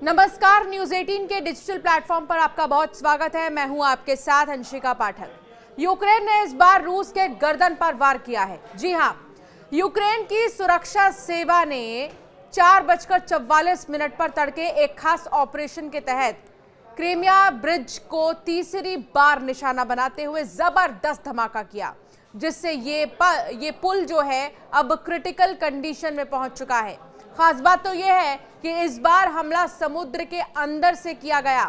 नमस्कार, न्यूज 18 के digital platform पर आपका बहुत स्वागत है। मैं हूं आपके साथ अंशिका पाठक। यूक्रेन ने इस बार रूस के गर्दन पर वार किया है। जी हां, यूक्रेन की सुरक्षा सेवा ने 4:44 पर तड़के एक खास ऑपरेशन के तहत क्रीमिया ब्रिज को तीसरी बार निशाना बनाते हुए जबरदस्त धमाका किया, जिससे ये पुल जो है अब क्रिटिकल कंडीशन में पहुंच चुका है। खास बात तो यह है कि इस बार हमला समुद्र के अंदर से किया गया।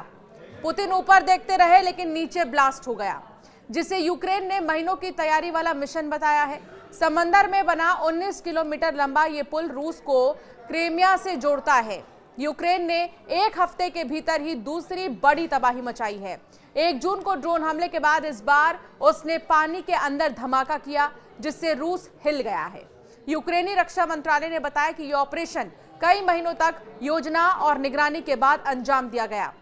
पुतिन ऊपर देखते रहे लेकिन नीचे ब्लास्ट हो गया, जिसे यूक्रेन ने महीनों की तैयारी वाला मिशन बताया है। समंदर में बना 19 किलोमीटर लंबा ये पुल रूस को क्रीमिया से जोड़ता है। यूक्रेन ने एक हफ्ते के भीतर ही दूसरी बड़ी तबाही मचाई है। 1 जून को ड्रोन हमले के बाद इस बार उसने पानी के अंदर धमाका किया, जिससे रूस हिल गया है। यूक्रेनी रक्षा मंत्रालय ने बताया कि यह ऑपरेशन कई महीनों तक योजना और निगरानी के बाद अंजाम दिया गया।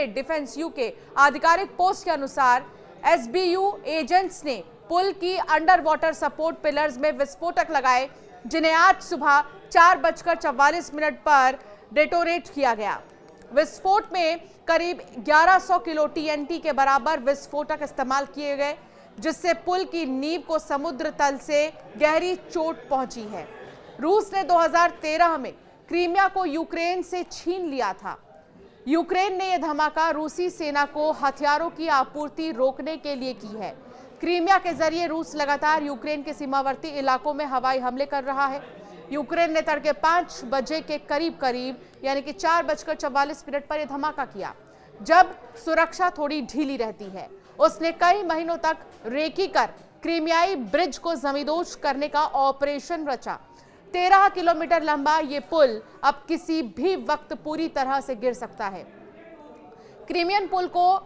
@डिफेंस यूके आधिकारिक पोस्ट के अनुसार SBU एजेंट्स ने पुल की अंडर वाटर सपोर्ट पिलर्स में विस्फोटक लगाए, जिन्हें आज सुबह 4:44 पर डेटोनेट किया गया। विस्फोट में करीब 1100 किलो TNT के बराबर विस्फोटक इस्तेमाल किए गए, जिससे पुल की नींव को समुद्र तल से गहरी चोट पहुंची है। रूस ने 2013 में क्रीमिया को यूक्रेन से छीन लिया था। यूक्रेन ने यह धमाका रूसी सेना को हथियारों की आपूर्ति रोकने के लिए की है। क्रीमिया के जरिए रूस लगातार यूक्रेन के सीमावर्ती इलाकों में हवाई हमले कर रहा है। यूक्रेन ने तड़के 5 बजे के करीब यानी कि 4:44 पर यह धमाका किया, जब सुरक्षा थोड़ी ढीली रहती है। उसने कई महीनों तक रेकी कर क्रीमियाई ब्रिज को जमींदोज करने का ऑपरेशन रचा। 13 किलोमीटर लंबा ये पुल अब किसी भी वक्त पूरी तरह से गिर सकता है। क्रीमियन पुल को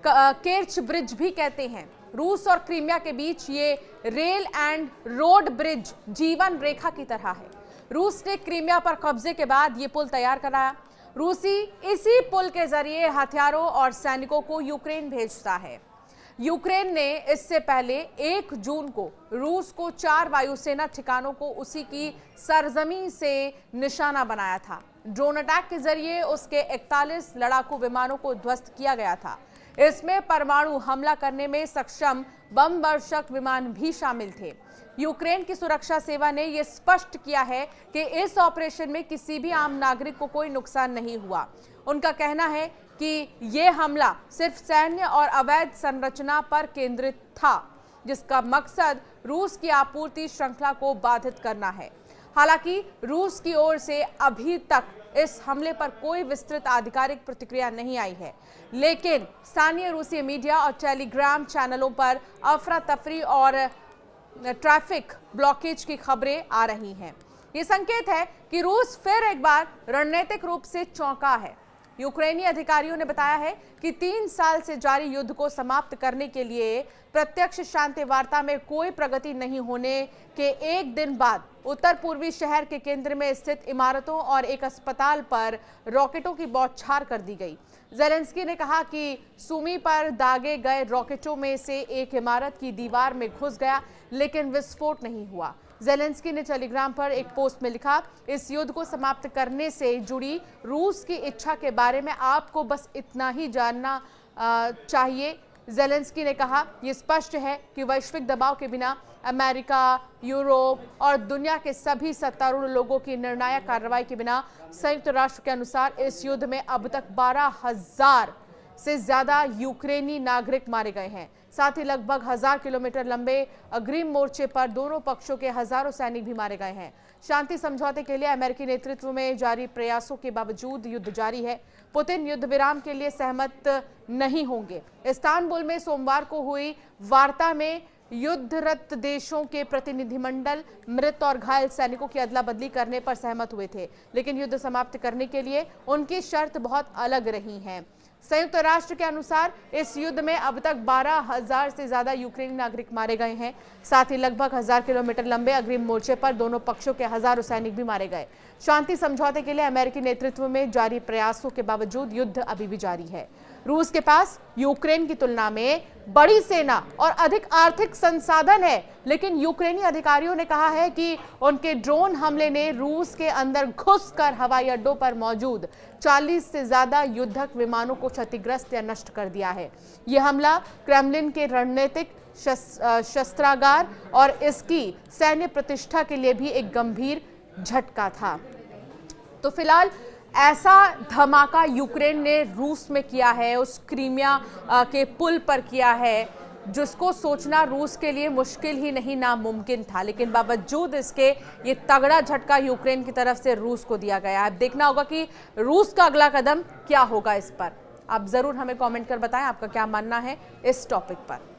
केर्च ब्रिज भी कहते हैं। रूस और क्रीमिया के बीच ये रेल एंड रोड ब्रिज जीवन रेखा की तरह है। रूस ने क्रीमिया पर कब्जे के बाद ये पुल तैयार कराया। रूसी इसी पुल के जरिए हथियारों और सैनिकों को यूक्रेन भेजता है। यूक्रेन ने इससे पहले 1 जून को रूस को 4 वायुसेना ठिकानों को उसी की सरजमीं से निशाना बनाया था। ड्रोन अटैक के जरिए उसके 41 लड़ाकू विमानों को ध्वस्त किया गया था। इसमें परमाणु हमला करने में सक्षम बम वर्षक विमान भी शामिल थे। यूक्रेन की सुरक्षा सेवा ने यह स्पष्ट किया है कि इस ऑपरेशन में किसी भी आम नागरिक को कोई नुकसान नहीं हुआ। उनका कहना है कि यह हमला सिर्फ सैन्य और अवैध संरचना पर केंद्रित था, जिसका मकसद रूस की आपूर्ति श्रृंखला को बाधित करना है। हालांकि रूस की ओर से अभी तक इस हमले पर कोई विस्तृत आधिकारिक प्रतिक्रिया नहीं आई है, लेकिन स्थानीय रूसी मीडिया और टेलीग्राम चैनलों पर अफरा तफरी और ट्रैफिक ब्लॉकेज की खबरें आ रही हैं। ये संकेत है कि रूस फिर एक बार रणनीतिक रूप से चौंका है। यूक्रेनी अधिकारियों ने बताया है कि 3 साल से जारी युद्ध को समाप्त करने के लिए प्रत्यक्ष शांति वार्ता में कोई प्रगति नहीं होने के एक दिन बाद उत्तर पूर्वी शहर के केंद्र में स्थित इमारतों और एक अस्पताल पर रॉकेटों की बौछार कर दी गई। ज़ेलेंस्की ने कहा कि सुमी पर दागे गए रॉकेटों में से एक इमारत की दीवार में घुस गया, लेकिन विस्फोट नहीं हुआ। ज़ेलेंस्की ने टेलीग्राम पर एक पोस्ट में लिखा, इस युद्ध को समाप्त करने से जुड़ी रूस की इच्छा के बारे में आपको बस इतना ही जानना चाहिए। ज़ेलेंस्की ने कहा, यह स्पष्ट है कि वैश्विक दबाव के बिना अमेरिका, यूरोप और दुनिया के सभी सत्तारूढ़ लोगों की निर्णायक कार्रवाई के बिना संयुक्त राष्ट्र के अनुसार इस युद्ध में अब तक 12,000 से ज्यादा यूक्रेनी नागरिक मारे गए हैं। साथ ही लगभग 1000 किलोमीटर लंबे अग्रिम मोर्चे पर दोनों पक्षों के हजारों सैनिक भी मारे गए हैं। शांति समझौते के लिए अमेरिकी नेतृत्व में जारी प्रयासों के बावजूद युद्ध जारी है। पुतिन युद्ध विराम के लिए सहमत नहीं होंगे। इस्तांबुल में सोमवार को हुई वार्ता में युद्धरत देशों के प्रतिनिधिमंडल मृत और घायल सैनिकों की अदला बदली करने पर सहमत हुए थे, लेकिन युद्ध समाप्त करने के लिए उनकी शर्त बहुत अलग रही हैं। संयुक्त राष्ट्र के अनुसार इस युद्ध में अब तक 12,000 से ज्यादा यूक्रेनी नागरिक मारे गए हैं। साथ ही लगभग 1000 किलोमीटर लंबे अग्रिम मोर्चे पर दोनों पक्षों के हजारों सैनिक भी मारे गए। शांति समझौते के लिए अमेरिकी नेतृत्व में जारी प्रयासों के बावजूद युद्ध अभी भी जारी है। रूस के पास यूक्रेन की तुलना में बड़ी सेना और अधिक आर्थिक संसाधन है, लेकिन यूक्रेनी अधिकारियों ने कहा है कि उनके ड्रोन हमले ने रूस के अंदर घुसकर हवाई अड्डों पर मौजूद 40 से ज्यादा युद्धक विमानों को क्षतिग्रस्त या नष्ट कर दिया है। यह हमला क्रेमलिन के रणनीतिक शस्त्रागार और इसकी सैन्य प्रतिष्ठा के लिए भी एक गंभीर झटका था। तो फिलहाल ऐसा धमाका यूक्रेन ने रूस में किया है, उस क्रीमिया के पुल पर किया है, जिसको सोचना रूस के लिए मुश्किल ही नहीं नामुमकिन था। लेकिन बावजूद इसके ये तगड़ा झटका यूक्रेन की तरफ से रूस को दिया गया है। अब देखना होगा कि रूस का अगला कदम क्या होगा इस पर। आप जरूर हमें कमेंट कर बताएं आपका क्या मानना है इस टॉपिक पर।